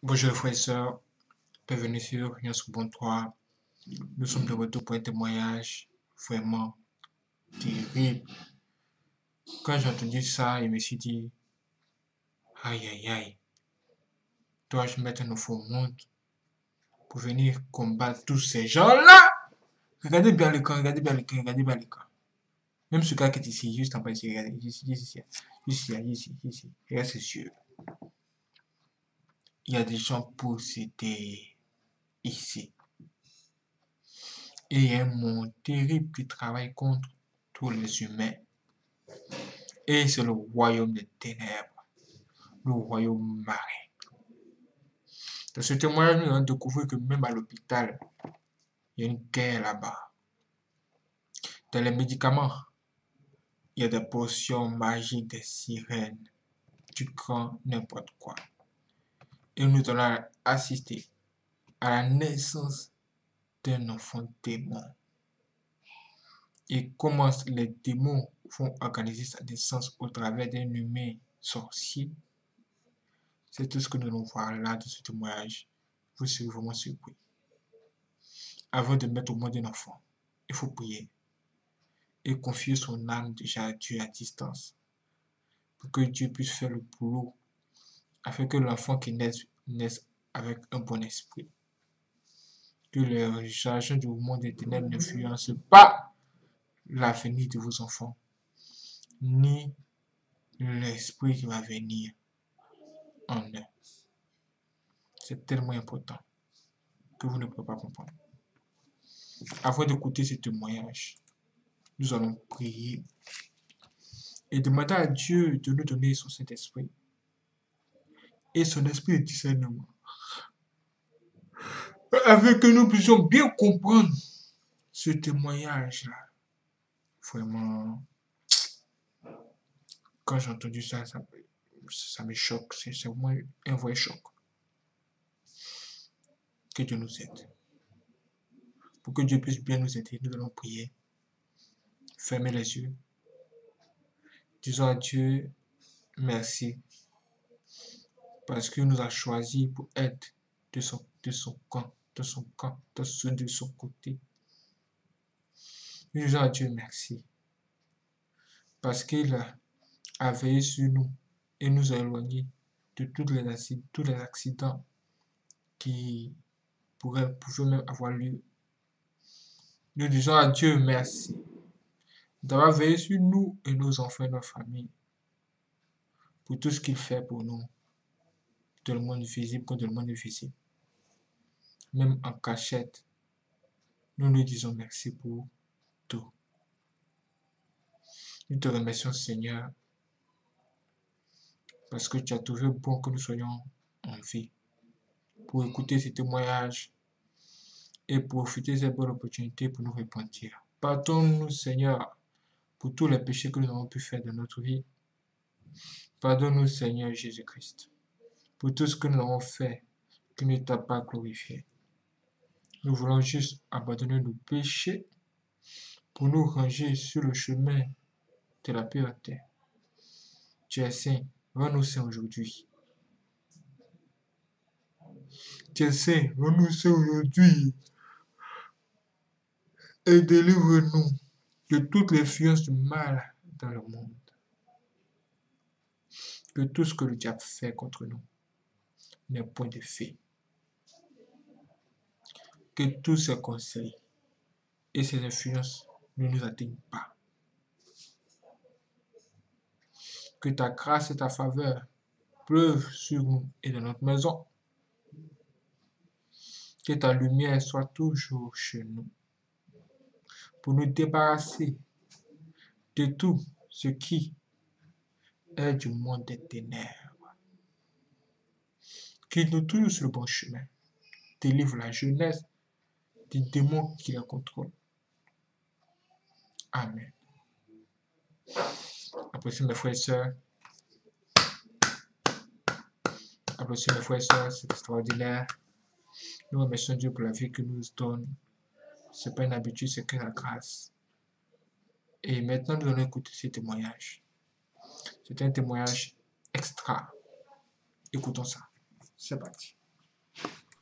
Bonjour frères et sœurs, bienvenue sur Rien sous bon toit. Nous sommes de retour pour un témoignage vraiment terrible. Quand j'ai entendu ça, je me suis dit, aïe aïe aïe, dois-je mettre un enfant au monde pour venir combattre tous ces gens-là? Regardez bien le camp, regardez bien le camp, regardez bien le camp. Même ce gars qui est ici, juste en bas ici, regardez, ici, regarde ses yeux. Il y a des gens possédés ici. Et il y a un monde terrible qui travaille contre tous les humains. Et c'est le royaume des ténèbres, le royaume marin. Dans ce témoignage, nous allons découvrir que même à l'hôpital, il y a une guerre là-bas. Dans les médicaments, il y a des potions magiques, des sirènes, du grand n'importe quoi. Et nous allons assister à la naissance d'un enfant démon. Et comment les démons vont organiser sa naissance au travers d'un humain sorcier. C'est tout ce que nous allons voir là dans ce témoignage. Vous serez vraiment surpris. Avant de mettre au monde un enfant, il faut prier et confier son âme déjà à Dieu à distance pour que Dieu puisse faire le boulot afin que l'enfant qui naisse avec un bon esprit. Que les agents du monde des ténèbres n'influencent pas l'avenir de vos enfants, ni l'esprit qui va venir en eux. C'est tellement important que vous ne pouvez pas comprendre. Avant d'écouter ce témoignage, nous allons prier et demander à Dieu de nous donner son Saint-Esprit et son esprit de discernement, afin que nous puissions bien comprendre ce témoignage-là. Vraiment, quand j'ai entendu ça, ça me choque. C'est vraiment un vrai choc. Que Dieu nous aide. Pour que Dieu puisse bien nous aider, nous allons prier. Fermer les yeux. Disons à Dieu merci parce qu'il nous a choisis pour être de son camp, de ceux de son côté. Nous disons à Dieu merci parce qu'il a veillé sur nous et nous a éloignés de tous les accidents qui pouvaient même avoir lieu. Nous disons à Dieu merci d'avoir veillé sur nous et nos enfants et nos familles pour tout ce qu'il fait pour nous, dans le monde visible comme dans le monde invisible. Même en cachette, nous lui disons merci pour tout. Nous te remercions, Seigneur, parce que tu as trouvé bon que nous soyons en vie pour écouter ces témoignages et profiter de cette bonne opportunité pour nous repentir. Pardonne-nous, Seigneur, pour tous les péchés que nous avons pu faire dans notre vie. Pardonne-nous, Seigneur Jésus-Christ, pour tout ce que nous avons fait qui ne t'a pas glorifié. Nous voulons juste abandonner nos péchés pour nous ranger sur le chemin de la pureté. Tu es saint, rends-nous saints aujourd'hui. Tu es saint, rends-nous saints aujourd'hui et délivre-nous de toute l'influence du mal dans le monde. Que tout ce que le diable fait contre nous n'ait point de fait. Que tous ses conseils et ses influences ne nous atteignent pas. Que ta grâce et ta faveur pleuvent sur nous et dans notre maison. Que ta lumière soit toujours chez nous pour nous débarrasser de tout ce qui est du monde des ténèbres. Qu'il nous touche sur le bon chemin. Délivre la jeunesse des démons qui la contrôlent. Amen. Applaudissez mes frères et sœurs. Applaudissez mes frères et sœurs, c'est extraordinaire. Nous remercions Dieu pour la vie qu'il nous donne. Ce n'est pas une habitude, c'est que la grâce. Et maintenant, nous allons écouter ce témoignage. C'est un témoignage extra. Écoutons ça. C'est parti.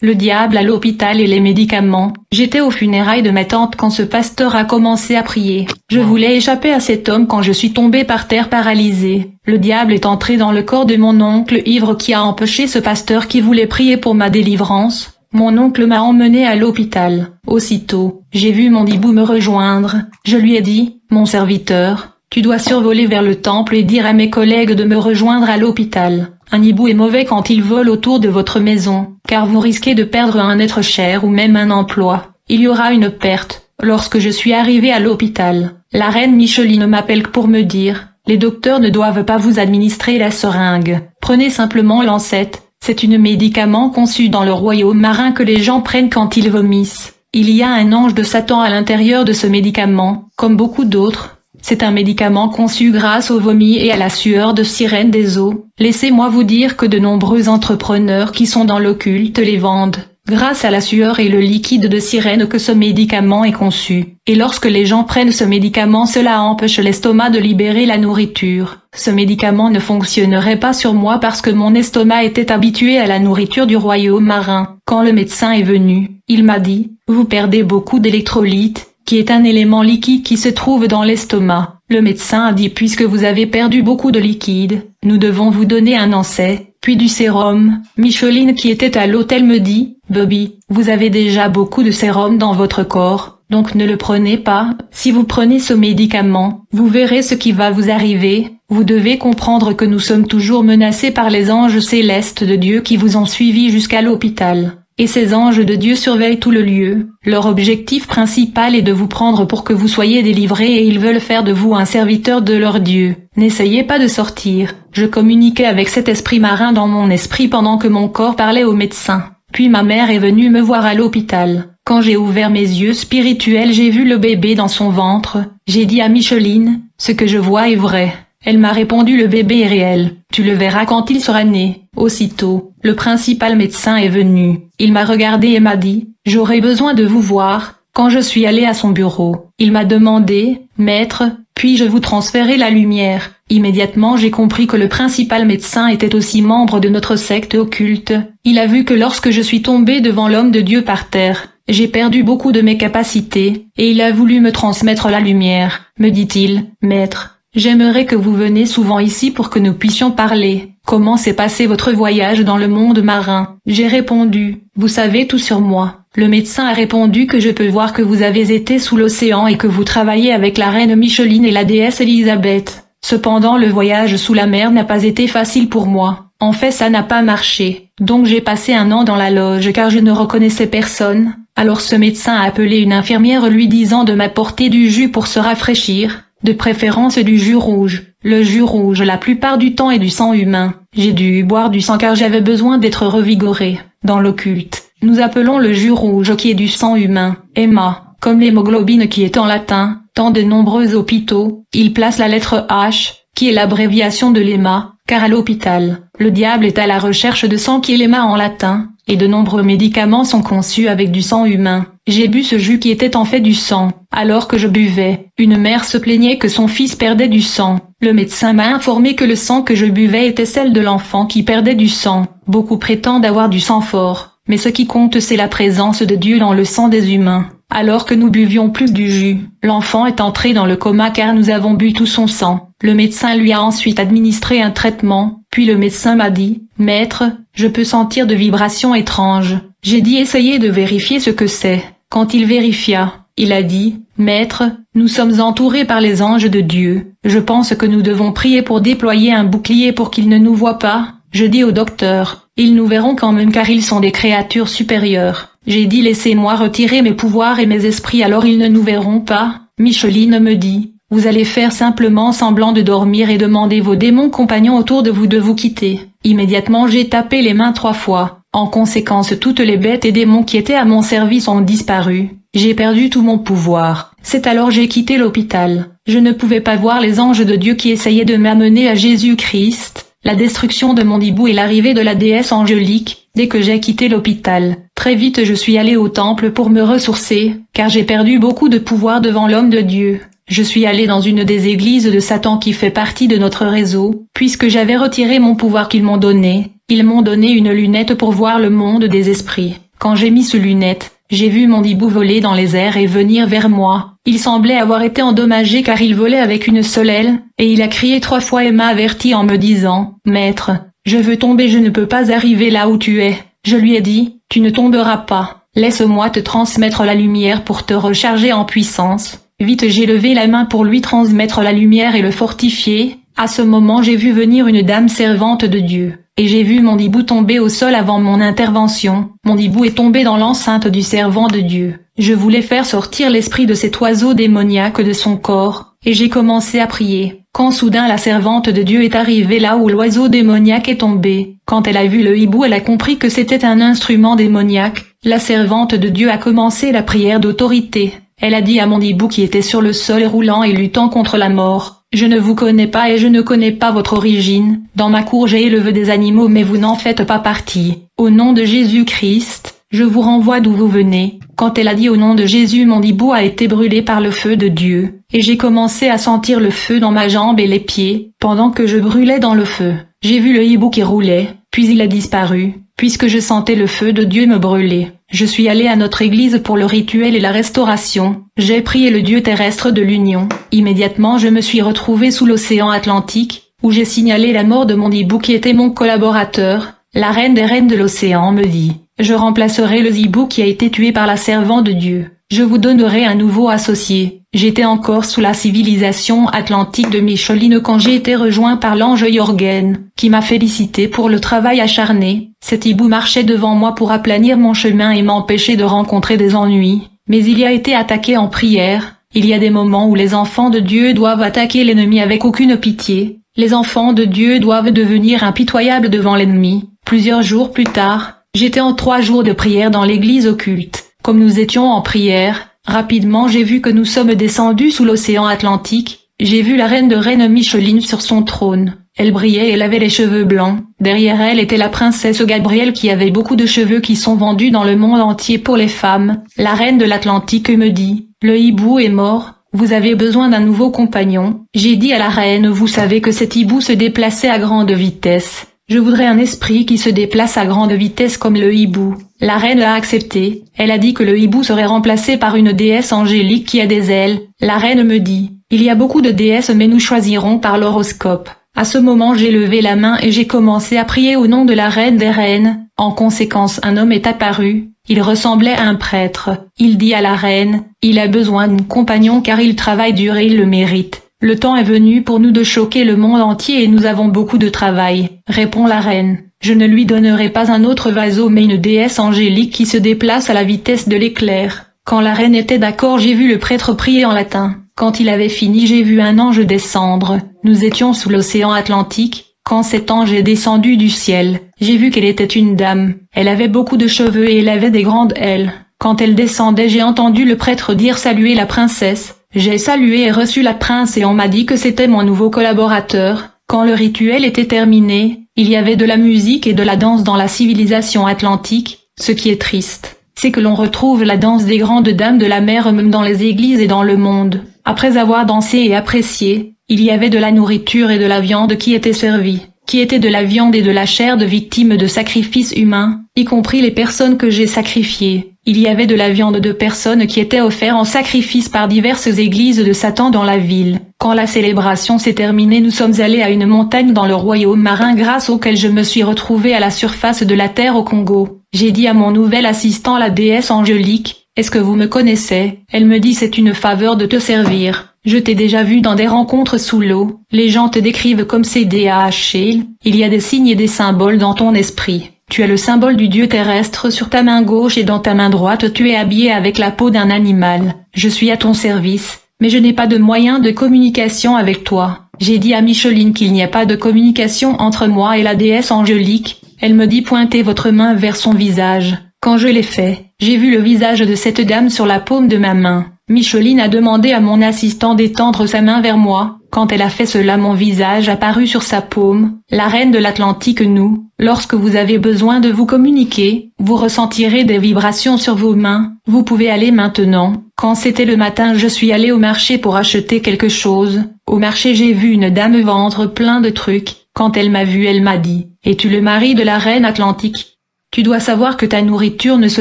Le diable à l'hôpital et les médicaments. J'étais aux funérailles de ma tante quand ce pasteur a commencé à prier. Je voulais échapper à cet homme quand je suis tombée par terre paralysée. Le diable est entré dans le corps de mon oncle ivre qui a empêché ce pasteur qui voulait prier pour ma délivrance. Mon oncle m'a emmené à l'hôpital. Aussitôt, j'ai vu mon hibou me rejoindre. Je lui ai dit, mon serviteur, tu dois survoler vers le temple et dire à mes collègues de me rejoindre à l'hôpital. Un hibou est mauvais quand il vole autour de votre maison, car vous risquez de perdre un être cher ou même un emploi. Il y aura une perte. Lorsque je suis arrivée à l'hôpital, la reine Micheline m'appelle pour me dire, les docteurs ne doivent pas vous administrer la seringue. Prenez simplement l'ancette. C'est un médicament conçu dans le royaume marin que les gens prennent quand ils vomissent. Il y a un ange de Satan à l'intérieur de ce médicament, comme beaucoup d'autres. C'est un médicament conçu grâce au vomi et à la sueur de sirène des eaux. Laissez-moi vous dire que de nombreux entrepreneurs qui sont dans l'occulte les vendent, grâce à la sueur et le liquide de sirène que ce médicament est conçu. Et lorsque les gens prennent ce médicament, cela empêche l'estomac de libérer la nourriture. Ce médicament ne fonctionnerait pas sur moi parce que mon estomac était habitué à la nourriture du royaume marin. Quand le médecin est venu, il m'a dit, vous perdez beaucoup d'électrolytes, qui est un élément liquide qui se trouve dans l'estomac. Le médecin a dit puisque vous avez perdu beaucoup de liquide, nous devons vous donner un ancet, puis du sérum. Micheline qui était à l'hôtel me dit, Bobby, vous avez déjà beaucoup de sérum dans votre corps, donc ne le prenez pas. Si vous prenez ce médicament, vous verrez ce qui va vous arriver. Vous devez comprendre que nous sommes toujours menacés par les anges célestes de Dieu qui vous ont suivi jusqu'à l'hôpital. Et ces anges de Dieu surveillent tout le lieu. Leur objectif principal est de vous prendre pour que vous soyez délivrés et ils veulent faire de vous un serviteur de leur Dieu. N'essayez pas de sortir. Je communiquais avec cet esprit marin dans mon esprit pendant que mon corps parlait au médecin. Puis ma mère est venue me voir à l'hôpital. Quand j'ai ouvert mes yeux spirituels, j'ai vu le bébé dans son ventre. J'ai dit à Micheline, ce que je vois est vrai. Elle m'a répondu le bébé est réel. Tu le verras quand il sera né. Aussitôt, le principal médecin est venu. Il m'a regardé et m'a dit, j'aurai besoin de vous voir. Quand je suis allée à son bureau, il m'a demandé, maître, puis-je vous transférer la lumière? Immédiatement j'ai compris que le principal médecin était aussi membre de notre secte occulte. Il a vu que lorsque je suis tombée devant l'homme de Dieu par terre, j'ai perdu beaucoup de mes capacités, et il a voulu me transmettre la lumière. Me dit-il, maître, j'aimerais que vous veniez souvent ici pour que nous puissions parler. Comment s'est passé votre voyage dans le monde marin? J'ai répondu, vous savez tout sur moi. Le médecin a répondu que je peux voir que vous avez été sous l'océan et que vous travaillez avec la reine Micheline et la déesse Élisabeth. Cependant le voyage sous la mer n'a pas été facile pour moi. En fait ça n'a pas marché. Donc j'ai passé 1 an dans la loge car je ne reconnaissais personne. Alors ce médecin a appelé une infirmière lui disant de m'apporter du jus pour se rafraîchir. De préférence du jus rouge. Le jus rouge la plupart du temps est du sang humain. J'ai dû boire du sang car j'avais besoin d'être revigoré. Dans l'occulte, nous appelons le jus rouge qui est du sang humain, Emma, comme l'hémoglobine qui est en latin. Dans de nombreux hôpitaux, ils placent la lettre H, qui est l'abréviation de l'EMA, car à l'hôpital, le diable est à la recherche de sang qui est l'EMA en latin, et de nombreux médicaments sont conçus avec du sang humain. J'ai bu ce jus qui était en fait du sang. Alors que je buvais, une mère se plaignait que son fils perdait du sang. Le médecin m'a informé que le sang que je buvais était celle de l'enfant qui perdait du sang. Beaucoup prétendent avoir du sang fort, mais ce qui compte c'est la présence de Dieu dans le sang des humains. Alors que nous buvions plus du jus, l'enfant est entré dans le coma car nous avons bu tout son sang. Le médecin lui a ensuite administré un traitement, puis le médecin m'a dit, « Maître, je peux sentir de vibrations étranges. » J'ai dit essayez de vérifier ce que c'est. Quand il vérifia, il a dit, « Maître, nous sommes entourés par les anges de Dieu. Je pense que nous devons prier pour déployer un bouclier pour qu'ils ne nous voient pas. » Je dis au docteur, « Ils nous verront quand même car ils sont des créatures supérieures. » J'ai dit « Laissez-moi retirer mes pouvoirs et mes esprits alors ils ne nous verront pas. » Micheline me dit, « Vous allez faire simplement semblant de dormir et demander vos démons compagnons autour de vous quitter. » Immédiatement j'ai tapé les mains 3 fois. En conséquence toutes les bêtes et démons qui étaient à mon service ont disparu. J'ai perdu tout mon pouvoir. C'est alors j'ai quitté l'hôpital. Je ne pouvais pas voir les anges de Dieu qui essayaient de m'amener à Jésus-Christ. La destruction de mon hibou et l'arrivée de la déesse angélique, dès que j'ai quitté l'hôpital. Très vite je suis allé au temple pour me ressourcer, car j'ai perdu beaucoup de pouvoir devant l'homme de Dieu. Je suis allé dans une des églises de Satan qui fait partie de notre réseau, puisque j'avais retiré mon pouvoir qu'ils m'ont donné. Ils m'ont donné une lunette pour voir le monde des esprits. Quand j'ai mis ce lunette, j'ai vu mon hibou voler dans les airs et venir vers moi. Il semblait avoir été endommagé car il volait avec une seule aile, et il a crié 3 fois et m'a averti en me disant « Maître, je veux tomber, je ne peux pas arriver là où tu es. » Je lui ai dit « Tu ne tomberas pas. Laisse-moi te transmettre la lumière pour te recharger en puissance. » Vite j'ai levé la main pour lui transmettre la lumière et le fortifier. À ce moment j'ai vu venir une dame servante de Dieu. Et j'ai vu mon hibou tomber au sol avant mon intervention. Mon hibou est tombé dans l'enceinte du servant de Dieu. Je voulais faire sortir l'esprit de cet oiseau démoniaque de son corps, et j'ai commencé à prier. Quand soudain la servante de Dieu est arrivée là où l'oiseau démoniaque est tombé. Quand elle a vu le hibou, elle a compris que c'était un instrument démoniaque. La servante de Dieu a commencé la prière d'autorité. Elle a dit à mon hibou qui était sur le sol roulant et luttant contre la mort. Je ne vous connais pas et je ne connais pas votre origine. Dans ma cour j'ai élevé des animaux mais vous n'en faites pas partie. Au nom de Jésus-Christ, je vous renvoie d'où vous venez. Quand elle a dit au nom de Jésus, mon hibou a été brûlé par le feu de Dieu. Et j'ai commencé à sentir le feu dans ma jambe et les pieds, pendant que je brûlais dans le feu. J'ai vu le hibou qui roulait, puis il a disparu, puisque je sentais le feu de Dieu me brûler. Je suis allé à notre église pour le rituel et la restauration. J'ai prié le Dieu terrestre de l'Union. Immédiatement je me suis retrouvé sous l'océan Atlantique, où j'ai signalé la mort de mon hibou qui était mon collaborateur. La reine des reines de l'océan me dit « Je remplacerai le hibou qui a été tué par la servante de Dieu. Je vous donnerai un nouveau associé. » J'étais encore sous la civilisation atlantique de Micheline quand j'ai été rejoint par l'ange Jorgen, qui m'a félicité pour le travail acharné. Cet hibou marchait devant moi pour aplanir mon chemin et m'empêcher de rencontrer des ennuis. Mais il y a été attaqué en prière. Il y a des moments où les enfants de Dieu doivent attaquer l'ennemi avec aucune pitié. Les enfants de Dieu doivent devenir impitoyables devant l'ennemi. Plusieurs jours plus tard, j'étais en 3 jours de prière dans l'église occulte. Comme nous étions en prière, rapidement j'ai vu que nous sommes descendus sous l'océan Atlantique. J'ai vu la reine de reine Micheline sur son trône. Elle brillait et elle avait les cheveux blancs. Derrière elle était la princesse Gabrielle qui avait beaucoup de cheveux qui sont vendus dans le monde entier pour les femmes. La reine de l'Atlantique me dit « Le hibou est mort. Vous avez besoin d'un nouveau compagnon. » J'ai dit à la reine « Vous savez que cet hibou se déplaçait à grande vitesse. Je voudrais un esprit qui se déplace à grande vitesse comme le hibou. » La reine a accepté. Elle a dit que le hibou serait remplacé par une déesse angélique qui a des ailes. La reine me dit « Il y a beaucoup de déesses mais nous choisirons par l'horoscope. » À ce moment j'ai levé la main et j'ai commencé à prier au nom de la reine des reines. En conséquence un homme est apparu. Il ressemblait à un prêtre. Il dit à la reine « Il a besoin d'un compagnon car il travaille dur et il le mérite. » Le temps est venu pour nous de choquer le monde entier et nous avons beaucoup de travail, répond la reine. Je ne lui donnerai pas un autre vaseau mais une déesse angélique qui se déplace à la vitesse de l'éclair. Quand la reine était d'accord, j'ai vu le prêtre prier en latin. Quand il avait fini, j'ai vu un ange descendre. Nous étions sous l'océan Atlantique. Quand cet ange est descendu du ciel, j'ai vu qu'elle était une dame. Elle avait beaucoup de cheveux et elle avait des grandes ailes. Quand elle descendait, j'ai entendu le prêtre dire saluer la princesse. J'ai salué et reçu la prince et on m'a dit que c'était mon nouveau collaborateur. Quand le rituel était terminé, il y avait de la musique et de la danse dans la civilisation atlantique. Ce qui est triste, c'est que l'on retrouve la danse des grandes dames de la mer même dans les églises et dans le monde. Après avoir dansé et apprécié, il y avait de la nourriture et de la viande qui était servie, qui était de la viande et de la chair de victimes de sacrifices humains, y compris les personnes que j'ai sacrifiées. Il y avait de la viande de personnes qui étaient offertes en sacrifice par diverses églises de Satan dans la ville. Quand la célébration s'est terminée, nous sommes allés à une montagne dans le royaume marin grâce auquel je me suis retrouvé à la surface de la terre au Congo. J'ai dit à mon nouvel assistant, la déesse angélique, « Est-ce que vous me connaissez ?» Elle me dit « C'est une faveur de te servir. Je t'ai déjà vu dans des rencontres sous l'eau. Les gens te décrivent comme CDAH. Il y a des signes et des symboles dans ton esprit. Tu as le symbole du dieu terrestre sur ta main gauche et dans ta main droite tu es habillé avec la peau d'un animal. Je suis à ton service, mais je n'ai pas de moyen de communication avec toi. » J'ai dit à Micheline qu'il n'y a pas de communication entre moi et la déesse angélique. Elle me dit « Pointez votre main vers son visage. » Quand je l'ai fait, j'ai vu le visage de cette dame sur la paume de ma main. Micheline a demandé à mon assistant d'étendre sa main vers moi. Quand elle a fait cela, mon visage apparut sur sa paume. La reine de l'Atlantique, nous, lorsque vous avez besoin de vous communiquer, vous ressentirez des vibrations sur vos mains. Vous pouvez aller maintenant. Quand c'était le matin, je suis allée au marché pour acheter quelque chose. Au marché, j'ai vu une dame vendre plein de trucs. Quand elle m'a vu, elle m'a dit: es-tu le mari de la reine Atlantique? Tu dois savoir que ta nourriture ne se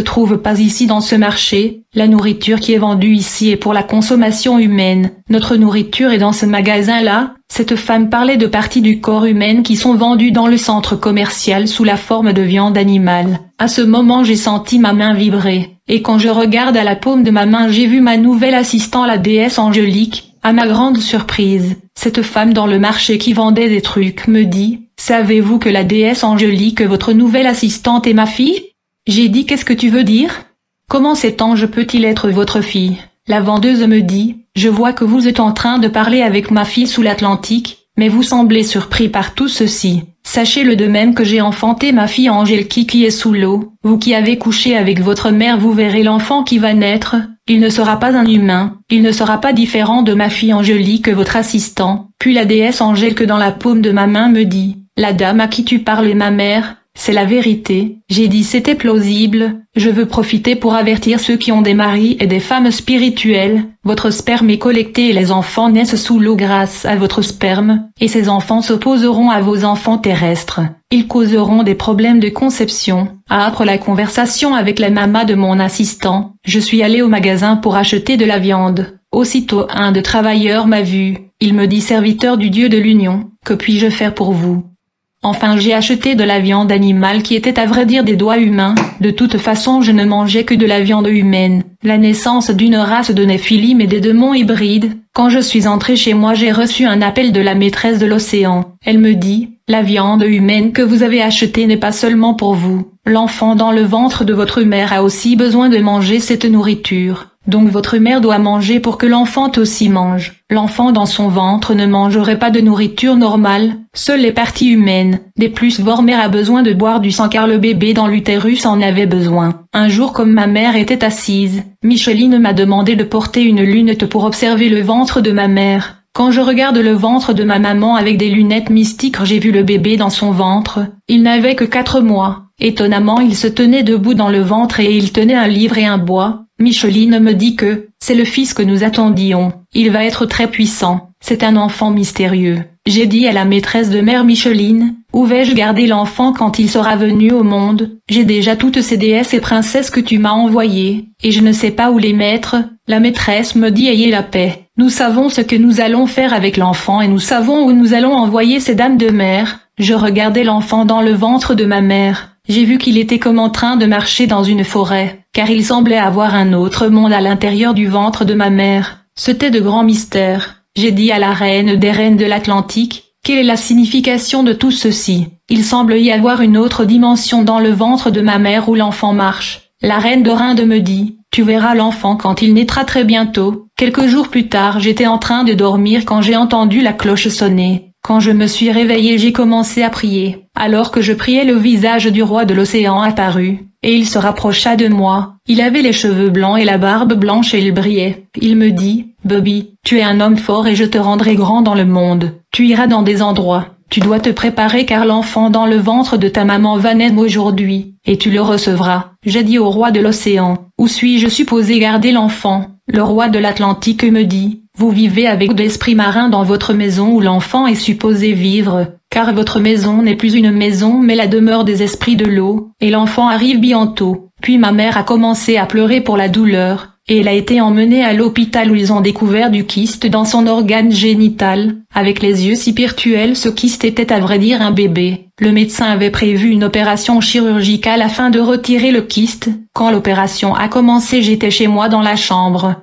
trouve pas ici dans ce marché. La nourriture qui est vendue ici est pour la consommation humaine. Notre nourriture est dans ce magasin-là. Cette femme parlait de parties du corps humain qui sont vendues dans le centre commercial sous la forme de viande animale. À ce moment, j'ai senti ma main vibrer. Et quand je regarde à la paume de ma main, j'ai vu ma nouvelle assistante, la déesse Angélique. À ma grande surprise, cette femme dans le marché qui vendait des trucs me dit: savez-vous que la déesse Angélique, votre nouvelle assistante, est ma fille? J'ai dit: qu'est-ce que tu veux dire? Comment cet ange peut-il être votre fille? La vendeuse me dit: je vois que vous êtes en train de parler avec ma fille sous l'Atlantique, mais vous semblez surpris par tout ceci. Sachez-le de même que j'ai enfanté ma fille Angélique qui est sous l'eau. Vous qui avez couché avec votre mère, vous verrez l'enfant qui va naître. Il ne sera pas un humain, il ne sera pas différent de ma fille Angélique, votre assistant. Puis la déesse Angélique dans la paume de ma main me dit: la dame à qui tu parles est ma mère. C'est la vérité. J'ai dit: c'était plausible. Je veux profiter pour avertir ceux qui ont des maris et des femmes spirituelles. Votre sperme est collecté et les enfants naissent sous l'eau grâce à votre sperme, et ces enfants s'opposeront à vos enfants terrestres. Ils causeront des problèmes de conception. Après la conversation avec la maman de mon assistant, je suis allée au magasin pour acheter de la viande. Aussitôt un de travailleurs m'a vu. Il me dit: serviteur du Dieu de l'Union, que puis-je faire pour vous? Enfin, j'ai acheté de la viande animale qui était à vrai dire des doigts humains. De toute façon, je ne mangeais que de la viande humaine. La naissance d'une race de Néphilim et des démons hybrides. Quand je suis entrée chez moi, j'ai reçu un appel de la maîtresse de l'océan. Elle me dit: la viande humaine que vous avez achetée n'est pas seulement pour vous. L'enfant dans le ventre de votre mère a aussi besoin de manger cette nourriture. Donc votre mère doit manger pour que l'enfant aussi mange. L'enfant dans son ventre ne mangerait pas de nourriture normale, seules les parties humaines. De plus, votre mère a besoin de boire du sang car le bébé dans l'utérus en avait besoin. Un jour, comme ma mère était assise, Micheline m'a demandé de porter une lunette pour observer le ventre de ma mère. Quand je regarde le ventre de ma maman avec des lunettes mystiques, j'ai vu le bébé dans son ventre. Il n'avait que 4 mois. Étonnamment, il se tenait debout dans le ventre et il tenait un livre et un bois. Micheline me dit que c'est le fils que nous attendions. Il va être très puissant. C'est un enfant mystérieux. J'ai dit à la maîtresse de mère Micheline: où vais-je garder l'enfant quand il sera venu au monde? J'ai déjà toutes ces déesses et princesses que tu m'as envoyées, et je ne sais pas où les mettre. La maîtresse me dit: ayez la paix. Nous savons ce que nous allons faire avec l'enfant et nous savons où nous allons envoyer ces dames de mer. Je regardais l'enfant dans le ventre de ma mère. J'ai vu qu'il était comme en train de marcher dans une forêt, car il semblait avoir un autre monde à l'intérieur du ventre de ma mère. C'était de grands mystères. J'ai dit à la reine des reines de l'Atlantique: quelle est la signification de tout ceci? Il semble y avoir une autre dimension dans le ventre de ma mère où l'enfant marche. La reine d'Orinde me dit: tu verras l'enfant quand il naîtra très bientôt. Quelques jours plus tard, j'étais en train de dormir quand j'ai entendu la cloche sonner. Quand je me suis réveillée, j'ai commencé à prier. Alors que je priais, le visage du roi de l'océan apparut, et il se rapprocha de moi. Il avait les cheveux blancs et la barbe blanche et il brillait. Il me dit: Bobby, tu es un homme fort et je te rendrai grand dans le monde. Tu iras dans des endroits. Tu dois te préparer car l'enfant dans le ventre de ta maman va naître aujourd'hui, et tu le recevras. J'ai dit au roi de l'océan: où suis-je supposé garder l'enfant? Le roi de l'Atlantique me dit: vous vivez avec l'esprit marin dans votre maison où l'enfant est supposé vivre, car votre maison n'est plus une maison mais la demeure des esprits de l'eau, et l'enfant arrive bientôt. Puis ma mère a commencé à pleurer pour la douleur, et elle a été emmenée à l'hôpital où ils ont découvert du kyste dans son organe génital. Avec les yeux si spirituels, ce kyste était à vrai dire un bébé. Le médecin avait prévu une opération chirurgicale afin de retirer le kyste. Quand l'opération a commencé, j'étais chez moi dans la chambre.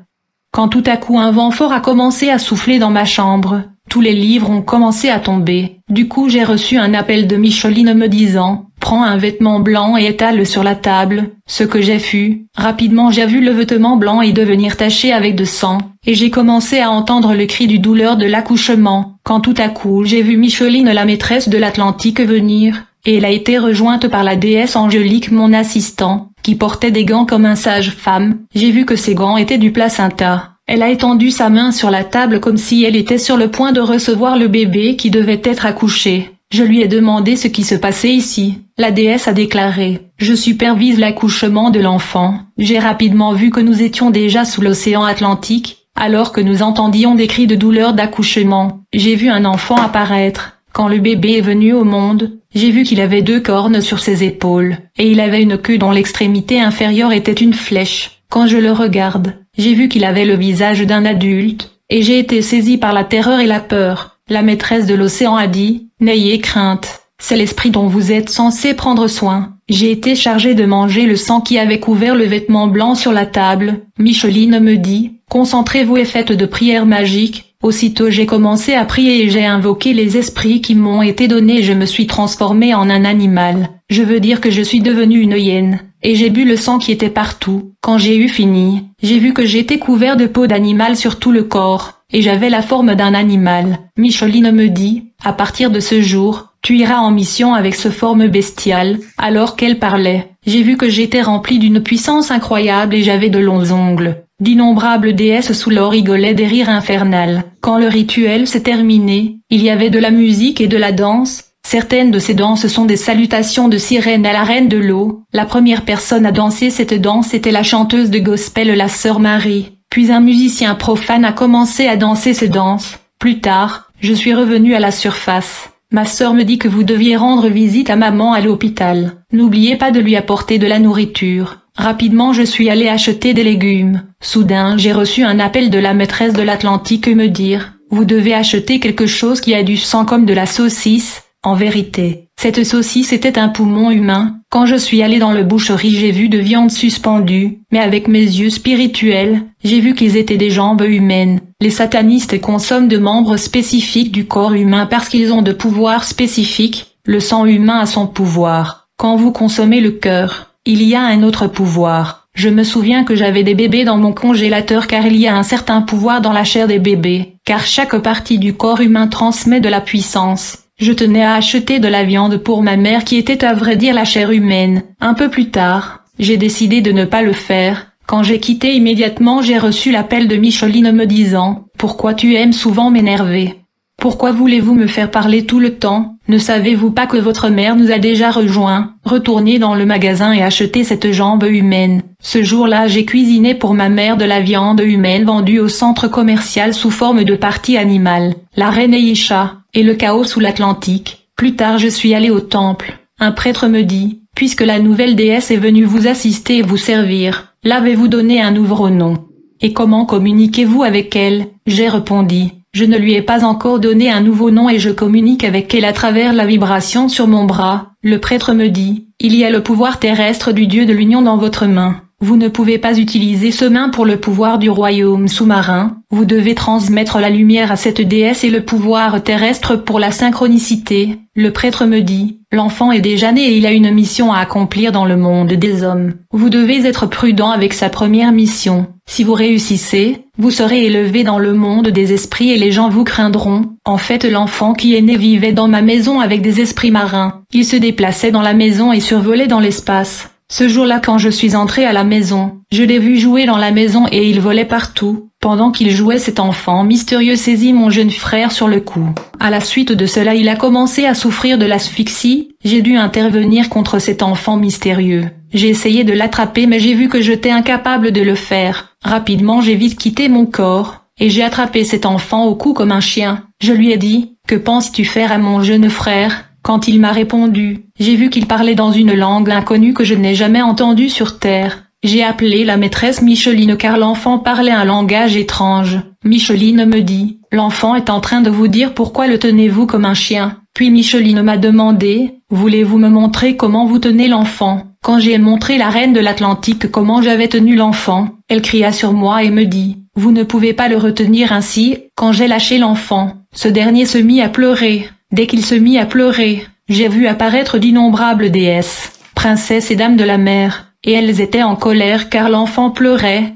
Quand tout à coup un vent fort a commencé à souffler dans ma chambre, tous les livres ont commencé à tomber. Du coup j'ai reçu un appel de Micheline me disant: prends un vêtement blanc et étale-le sur la table. Ce que j'ai fait, rapidement j'ai vu le vêtement blanc et devenir taché avec de sang, et j'ai commencé à entendre le cri du douleur de l'accouchement, quand tout à coup j'ai vu Micheline la maîtresse de l'Atlantique venir, et elle a été rejointe par la déesse Angélique mon assistant, qui portait des gants comme un sage-femme. J'ai vu que ces gants étaient du placenta. Elle a étendu sa main sur la table comme si elle était sur le point de recevoir le bébé qui devait être accouché. Je lui ai demandé ce qui se passait ici. La déesse a déclaré « Je supervise l'accouchement de l'enfant ». J'ai rapidement vu que nous étions déjà sous l'océan Atlantique, alors que nous entendions des cris de douleur d'accouchement. J'ai vu un enfant apparaître. Quand le bébé est venu au monde, j'ai vu qu'il avait 2 cornes sur ses épaules, et il avait une queue dont l'extrémité inférieure était une flèche. Quand je le regarde, j'ai vu qu'il avait le visage d'un adulte, et j'ai été saisi par la terreur et la peur. La maîtresse de l'océan a dit « N'ayez crainte, c'est l'esprit dont vous êtes censé prendre soin ». J'ai été chargé de manger le sang qui avait couvert le vêtement blanc sur la table. Micheline me dit « Concentrez-vous et faites de prières magiques ». Aussitôt j'ai commencé à prier et j'ai invoqué les esprits qui m'ont été donnés et je me suis transformé en un animal. Je veux dire que je suis devenu une hyène. Et j'ai bu le sang qui était partout. Quand j'ai eu fini, j'ai vu que j'étais couvert de peau d'animal sur tout le corps, et j'avais la forme d'un animal. Micheline me dit, à partir de ce jour, tu iras en mission avec ce forme bestiale. Alors qu'elle parlait, j'ai vu que j'étais rempli d'une puissance incroyable et j'avais de longs ongles. D'innombrables déesses sous l'or rigolaient des rires infernales. Quand le rituel s'est terminé, il y avait de la musique et de la danse. Certaines de ces danses sont des salutations de sirènes à la reine de l'eau. La première personne à danser cette danse était la chanteuse de gospel la sœur Marie. Puis un musicien profane a commencé à danser cette danse. Plus tard, je suis revenu à la surface. Ma sœur me dit que vous deviez rendre visite à maman à l'hôpital. N'oubliez pas de lui apporter de la nourriture. Rapidement je suis allé acheter des légumes. Soudain j'ai reçu un appel de la maîtresse de l'Atlantique me dire « Vous devez acheter quelque chose qui a du sang comme de la saucisse ». En vérité, cette saucisse était un poumon humain. Quand je suis allé dans le boucherie j'ai vu de viande suspendue, mais avec mes yeux spirituels, j'ai vu qu'ils étaient des jambes humaines. Les satanistes consomment de membres spécifiques du corps humain parce qu'ils ont de pouvoirs spécifiques. Le sang humain a son pouvoir. Quand vous consommez le cœur, il y a un autre pouvoir. Je me souviens que j'avais des bébés dans mon congélateur car il y a un certain pouvoir dans la chair des bébés, car chaque partie du corps humain transmet de la puissance. Je tenais à acheter de la viande pour ma mère qui était à vrai dire la chair humaine. Un peu plus tard, j'ai décidé de ne pas le faire. Quand j'ai quitté immédiatement j'ai reçu l'appel de Micheline me disant « Pourquoi tu aimes souvent m'énerver ? Pourquoi voulez-vous me faire parler tout le temps ? Ne savez-vous pas que votre mère nous a déjà rejoints ? Retournez dans le magasin et achetez cette jambe humaine. » Ce jour-là j'ai cuisiné pour ma mère de la viande humaine vendue au centre commercial sous forme de partie animale. La reine Eisha et le chaos sous l'Atlantique. Plus tard je suis allé au temple. Un prêtre me dit « Puisque la nouvelle déesse est venue vous assister et vous servir, l'avez-vous donné un nouveau nom ? Et comment communiquez-vous avec elle ?» J'ai répondu « Je ne lui ai pas encore donné un nouveau nom et je communique avec elle à travers la vibration sur mon bras. » Le prêtre me dit « Il y a le pouvoir terrestre du Dieu de l'Union dans votre main. Vous ne pouvez pas utiliser ce main pour le pouvoir du royaume sous-marin. Vous devez transmettre la lumière à cette déesse et le pouvoir terrestre pour la synchronicité. » Le prêtre me dit « L'enfant est déjà né et il a une mission à accomplir dans le monde des hommes. Vous devez être prudent avec sa première mission. Si vous réussissez, vous serez élevé dans le monde des esprits et les gens vous craindront. » En fait, l'enfant qui est né vivait dans ma maison avec des esprits marins. Il se déplaçait dans la maison et survolait dans l'espace. Ce jour-là quand je suis entré à la maison, je l'ai vu jouer dans la maison et il volait partout. Pendant qu'il jouait cet enfant mystérieux saisit mon jeune frère sur le cou. À la suite de cela il a commencé à souffrir de l'asphyxie. J'ai dû intervenir contre cet enfant mystérieux. J'ai essayé de l'attraper mais j'ai vu que j'étais incapable de le faire. Rapidement j'ai vite quitté mon corps, et j'ai attrapé cet enfant au cou comme un chien. Je lui ai dit « Que penses-tu faire à mon jeune frère ?» Quand il m'a répondu, j'ai vu qu'il parlait dans une langue inconnue que je n'ai jamais entendue sur Terre. J'ai appelé la maîtresse Micheline car l'enfant parlait un langage étrange. Micheline me dit, l'enfant est en train de vous dire pourquoi le tenez-vous comme un chien. Puis Micheline m'a demandé, voulez-vous me montrer comment vous tenez l'enfant? Quand j'ai montré la reine de l'Atlantique comment j'avais tenu l'enfant, elle cria sur moi et me dit, vous ne pouvez pas le retenir ainsi. Quand j'ai lâché l'enfant, ce dernier se mit à pleurer. Dès qu'il se mit à pleurer, j'ai vu apparaître d'innombrables déesses, princesses et dames de la mer, et elles étaient en colère car l'enfant pleurait.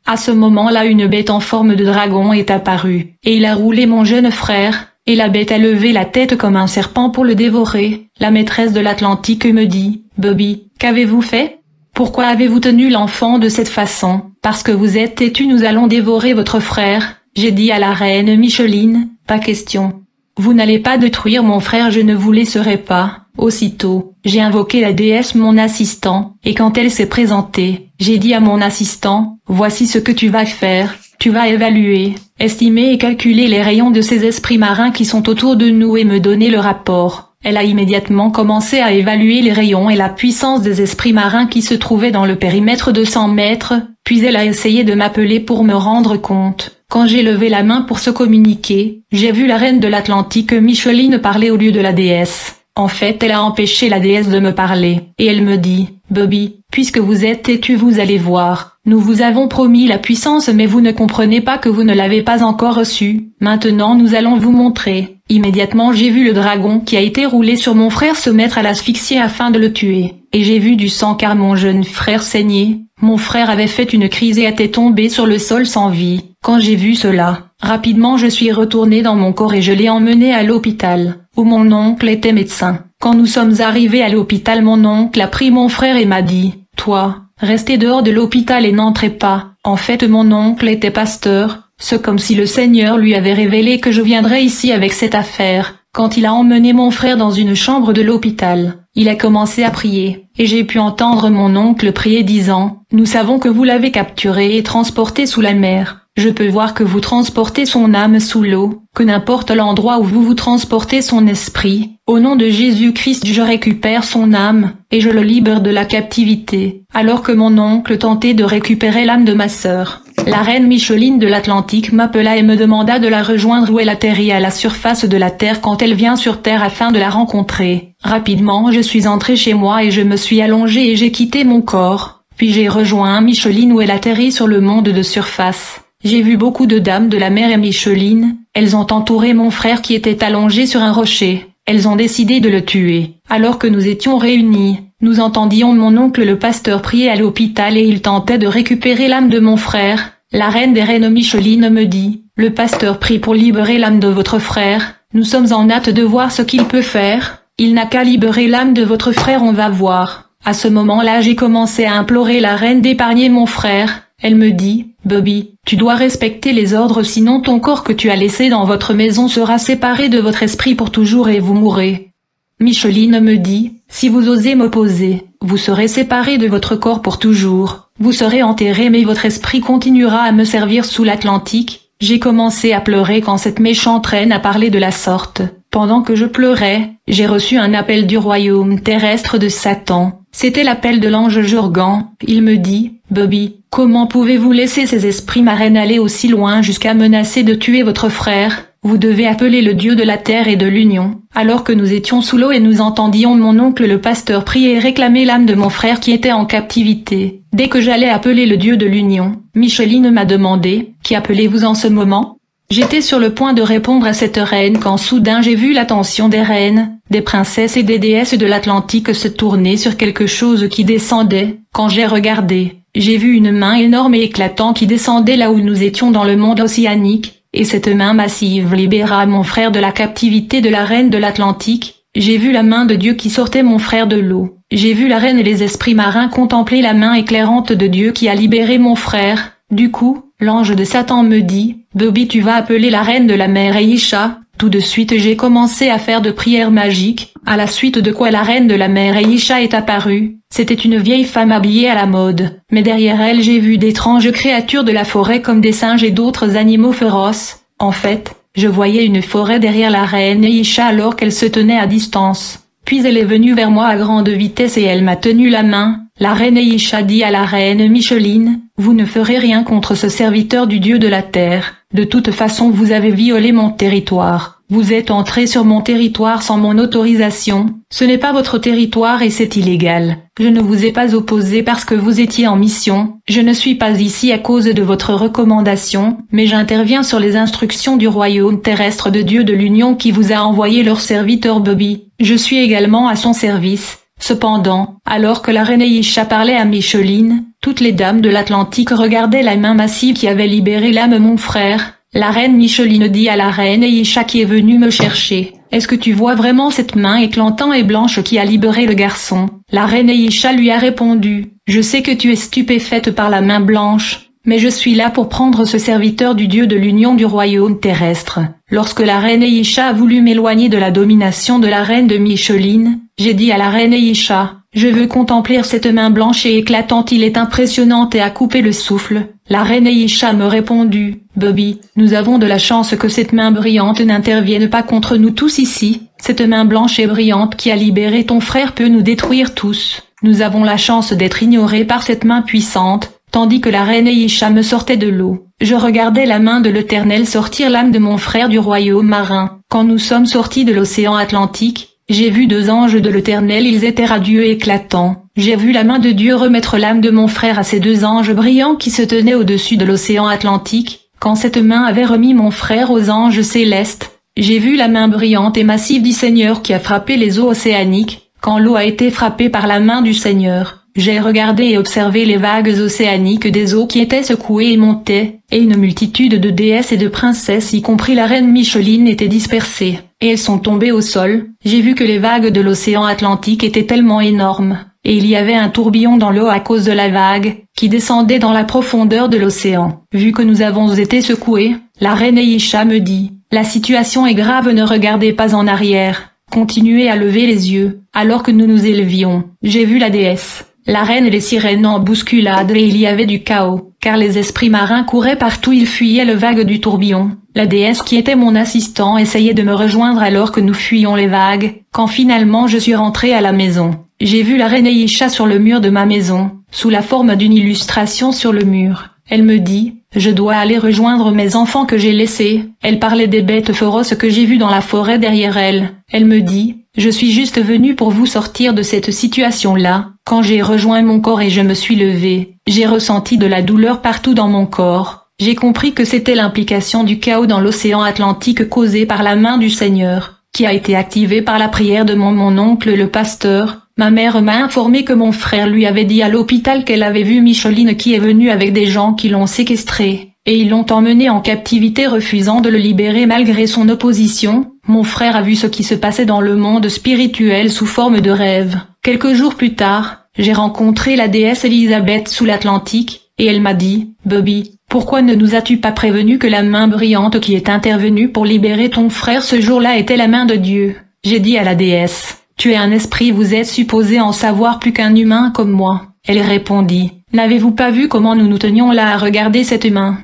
À ce moment-là une bête en forme de dragon est apparue, et il a roulé mon jeune frère, et la bête a levé la tête comme un serpent pour le dévorer. La maîtresse de l'Atlantique me dit, Bobby, qu'avez-vous fait? Pourquoi avez-vous tenu l'enfant de cette façon? parce que vous êtes têtu nous allons dévorer votre frère. J'ai dit à la reine Micheline, pas question. Vous n'allez pas détruire mon frère, je ne vous laisserai pas. Aussitôt, j'ai invoqué la déesse mon assistant, et quand elle s'est présentée, j'ai dit à mon assistant, voici ce que tu vas faire, tu vas évaluer, estimer et calculer les rayons de ces esprits marins qui sont autour de nous et me donner le rapport. Elle a immédiatement commencé à évaluer les rayons et la puissance des esprits marins qui se trouvaient dans le périmètre de 100 mètres, puis elle a essayé de m'appeler pour me rendre compte. Quand j'ai levé la main pour se communiquer, j'ai vu la reine de l'Atlantique Micheline parler au lieu de la déesse. En fait, elle a empêché la déesse de me parler, et elle me dit, Bobby, puisque vous êtes têtu vous allez voir, nous vous avons promis la puissance mais vous ne comprenez pas que vous ne l'avez pas encore reçue, maintenant nous allons vous montrer. Immédiatement j'ai vu le dragon qui a été roulé sur mon frère se mettre à l'asphyxier afin de le tuer, et j'ai vu du sang car mon jeune frère saignait, mon frère avait fait une crise et était tombé sur le sol sans vie. Quand j'ai vu cela, rapidement je suis retourné dans mon corps et je l'ai emmené à l'hôpital, où mon oncle était médecin. Quand nous sommes arrivés à l'hôpital mon oncle a pris mon frère et m'a dit, toi, restez dehors de l'hôpital et n'entrez pas. En fait mon oncle était pasteur, c'est comme si le Seigneur lui avait révélé que je viendrais ici avec cette affaire. Quand il a emmené mon frère dans une chambre de l'hôpital, il a commencé à prier, et j'ai pu entendre mon oncle prier disant, nous savons que vous l'avez capturé et transporté sous la mer. Je peux voir que vous transportez son âme sous l'eau, que n'importe l'endroit où vous transportez son esprit, au nom de Jésus-Christ je récupère son âme, et je le libère de la captivité, alors que mon oncle tentait de récupérer l'âme de ma sœur. La reine Micheline de l'Atlantique m'appela et me demanda de la rejoindre où elle atterrit à la surface de la Terre quand elle vient sur Terre afin de la rencontrer. Rapidement je suis entré chez moi et je me suis allongé et j'ai quitté mon corps, puis j'ai rejoint Micheline où elle atterrit sur le monde de surface. J'ai vu beaucoup de dames de la mer et Micheline, elles ont entouré mon frère qui était allongé sur un rocher, elles ont décidé de le tuer. Alors que nous étions réunis, nous entendions mon oncle le pasteur prier à l'hôpital et il tentait de récupérer l'âme de mon frère. La reine des reines Micheline me dit, le pasteur prie pour libérer l'âme de votre frère, nous sommes en hâte de voir ce qu'il peut faire, il n'a qu'à libérer l'âme de votre frère on va voir. À ce moment-là j'ai commencé à implorer la reine d'épargner mon frère. Elle me dit, Bobby, tu dois respecter les ordres sinon ton corps que tu as laissé dans votre maison sera séparé de votre esprit pour toujours et vous mourrez. Micheline me dit, si vous osez m'opposer, vous serez séparé de votre corps pour toujours, vous serez enterré mais votre esprit continuera à me servir sous l'Atlantique. J'ai commencé à pleurer quand cette méchante reine a parlé de la sorte. Pendant que je pleurais, j'ai reçu un appel du royaume terrestre de Satan. C'était l'appel de l'ange Jurgan. Il me dit, Bobby, comment pouvez-vous laisser ces esprits marins aller aussi loin jusqu'à menacer de tuer votre frère? Vous devez appeler le Dieu de la terre et de l'union. Alors que nous étions sous l'eau et nous entendions mon oncle le pasteur prier et réclamer l'âme de mon frère qui était en captivité. Dès que j'allais appeler le Dieu de l'union, Micheline m'a demandé, qui appelez-vous en ce moment? J'étais sur le point de répondre à cette reine quand soudain j'ai vu l'attention des reines, des princesses et des déesses de l'Atlantique se tourner sur quelque chose qui descendait. Quand j'ai regardé, j'ai vu une main énorme et éclatante qui descendait là où nous étions dans le monde océanique, et cette main massive libéra mon frère de la captivité de la reine de l'Atlantique. J'ai vu la main de Dieu qui sortait mon frère de l'eau. J'ai vu la reine et les esprits marins contempler la main éclairante de Dieu qui a libéré mon frère. Du coup, l'ange de Satan me dit, Bobby tu vas appeler la reine de la mer Aïcha. Tout de suite j'ai commencé à faire de prières magiques, à la suite de quoi la reine de la mer Aïcha est apparue. C'était une vieille femme habillée à la mode, mais derrière elle j'ai vu d'étranges créatures de la forêt comme des singes et d'autres animaux féroces. En fait, je voyais une forêt derrière la reine Aïcha alors qu'elle se tenait à distance. Puis elle est venue vers moi à grande vitesse et elle m'a tenu la main. La reine Aïcha dit à la reine Micheline, vous ne ferez rien contre ce serviteur du Dieu de la terre. De toute façon vous avez violé mon territoire. Vous êtes entré sur mon territoire sans mon autorisation. Ce n'est pas votre territoire et c'est illégal. Je ne vous ai pas opposé parce que vous étiez en mission. Je ne suis pas ici à cause de votre recommandation, mais j'interviens sur les instructions du royaume terrestre de Dieu de l'Union qui vous a envoyé leur serviteur Bobby. Je suis également à son service. Cependant, alors que la reine Aïcha parlait à Micheline, toutes les dames de l'Atlantique regardaient la main massive qui avait libéré l'âme de mon frère. La reine Micheline dit à la reine Aïcha qui est venue me chercher, « Est-ce que tu vois vraiment cette main éclatante et blanche qui a libéré le garçon ?» La reine Aïcha lui a répondu, « Je sais que tu es stupéfaite par la main blanche, mais je suis là pour prendre ce serviteur du Dieu de l'union du royaume terrestre. Lorsque la reine Eisha a voulu m'éloigner de la domination de la reine de Micheline, j'ai dit à la reine Eisha, je veux contempler cette main blanche et éclatante, il est impressionnante et a coupé le souffle. La reine Eisha me répondit, Bobby, nous avons de la chance que cette main brillante n'intervienne pas contre nous tous ici. Cette main blanche et brillante qui a libéré ton frère peut nous détruire tous. Nous avons la chance d'être ignorés par cette main puissante. Tandis que la reine Eisha me sortait de l'eau, je regardais la main de l'Éternel sortir l'âme de mon frère du royaume marin. Quand nous sommes sortis de l'océan Atlantique, j'ai vu 2 anges de l'Éternel, ils étaient radieux et éclatants. J'ai vu la main de Dieu remettre l'âme de mon frère à ces 2 anges brillants qui se tenaient au-dessus de l'océan Atlantique. Quand cette main avait remis mon frère aux anges célestes, j'ai vu la main brillante et massive du Seigneur qui a frappé les eaux océaniques. Quand l'eau a été frappée par la main du Seigneur, j'ai regardé et observé les vagues océaniques des eaux qui étaient secouées et montaient, et une multitude de déesses et de princesses, y compris la reine Micheline, étaient dispersées, et elles sont tombées au sol. J'ai vu que les vagues de l'océan Atlantique étaient tellement énormes, et il y avait un tourbillon dans l'eau à cause de la vague, qui descendait dans la profondeur de l'océan. Vu que nous avons été secoués, la reine Eisha me dit, la situation est grave, ne regardez pas en arrière, continuez à lever les yeux. Alors que nous nous élevions, j'ai vu la déesse, la reine et les sirènes en bousculade, et il y avait du chaos, car les esprits marins couraient partout, ils fuyaient le vague du tourbillon. La déesse qui était mon assistant essayait de me rejoindre alors que nous fuyions les vagues. Quand finalement je suis rentré à la maison, j'ai vu la reine Eisha sur le mur de ma maison, sous la forme d'une illustration sur le mur. Elle me dit, je dois aller rejoindre mes enfants que j'ai laissés. Elle parlait des bêtes féroces que j'ai vues dans la forêt derrière elle. Elle me dit, je suis juste venue pour vous sortir de cette situation-là. Quand j'ai rejoint mon corps et je me suis levée, j'ai ressenti de la douleur partout dans mon corps. J'ai compris que c'était l'implication du chaos dans l'océan Atlantique causé par la main du Seigneur, qui a été activée par la prière de mon oncle le pasteur. Ma mère m'a informé que mon frère lui avait dit à l'hôpital qu'elle avait vu Micheline qui est venue avec des gens qui l'ont séquestré, et ils l'ont emmené en captivité refusant de le libérer malgré son opposition. Mon frère a vu ce qui se passait dans le monde spirituel sous forme de rêve. Quelques jours plus tard, j'ai rencontré la déesse Élisabeth sous l'Atlantique, et elle m'a dit, Bobby, pourquoi ne nous as-tu pas prévenu que la main brillante qui est intervenue pour libérer ton frère ce jour-là était la main de Dieu? J'ai dit à la déesse, tu es un esprit, vous êtes supposé en savoir plus qu'un humain comme moi. Elle répondit, n'avez-vous pas vu comment nous nous tenions là à regarder cette main?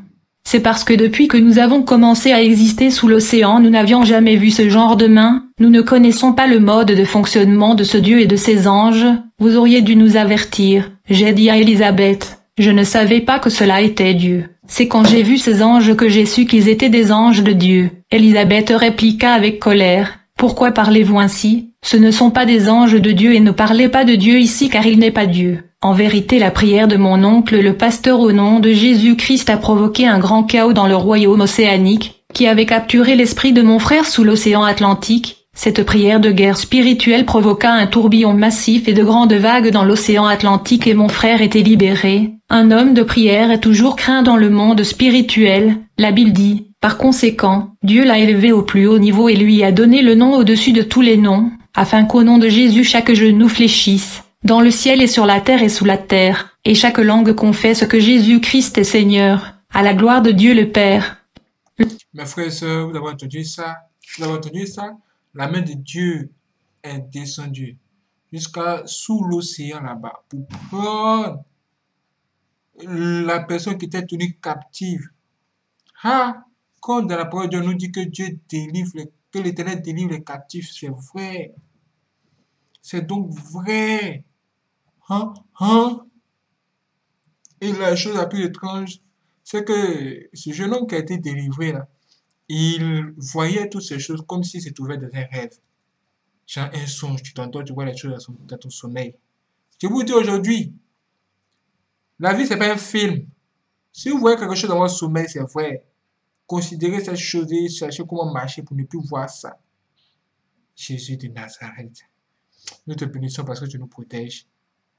C'est parce que depuis que nous avons commencé à exister sous l'océan, nous n'avions jamais vu ce genre de main, nous ne connaissons pas le mode de fonctionnement de ce Dieu et de ses anges, vous auriez dû nous avertir. J'ai dit à Élisabeth, je ne savais pas que cela était Dieu. C'est quand j'ai vu ces anges que j'ai su qu'ils étaient des anges de Dieu. Élisabeth répliqua avec colère, pourquoi parlez-vous ainsi? Ce ne sont pas des anges de Dieu et ne parlez pas de Dieu ici car il n'est pas Dieu. En vérité, la prière de mon oncle le pasteur au nom de Jésus-Christ a provoqué un grand chaos dans le royaume océanique, qui avait capturé l'esprit de mon frère sous l'océan Atlantique. Cette prière de guerre spirituelle provoqua un tourbillon massif et de grandes vagues dans l'océan Atlantique et mon frère était libéré. Un homme de prière est toujours craint dans le monde spirituel, la Bible dit. Par conséquent, Dieu l'a élevé au plus haut niveau et lui a donné le nom au-dessus de tous les noms, afin qu'au nom de Jésus chaque genou fléchisse, dans le ciel et sur la terre et sous la terre, et chaque langue confesse que Jésus-Christ est Seigneur, à la gloire de Dieu le Père. Mes frères et sœurs, vous avez entendu ça? Vous avez entendu ça? La main de Dieu est descendue jusqu'à sous l'océan là-bas pour prendre la personne qui était tenue captive. Ah, quand dans la parole de Dieu nous dit que Dieu délivre, que l'Éternel délivre les captifs, c'est vrai. C'est donc vrai. Hein? Hein? Et la chose la plus étrange, c'est que ce jeune homme qui a été délivré là, il voyait toutes ces choses comme si c'était ouvert dans un rêve. Genre un songe, tu t'entends, tu vois les choses dans ton sommeil. Je vous dis aujourd'hui, la vie c'est pas un film. Si vous voyez quelque chose dans votre sommeil, c'est vrai. Considérez cette chose et cherchez comment marcher pour ne plus voir ça. Jésus de Nazareth, nous te bénissons parce que tu nous protèges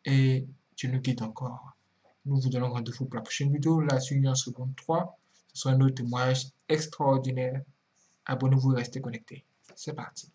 et tu nous guides encore. Nous vous donnons rendez-vous pour la prochaine vidéo, là sur Union Seconde 3. Ce sera un autre témoignage extraordinaire. Abonnez-vous et restez connectés. C'est parti.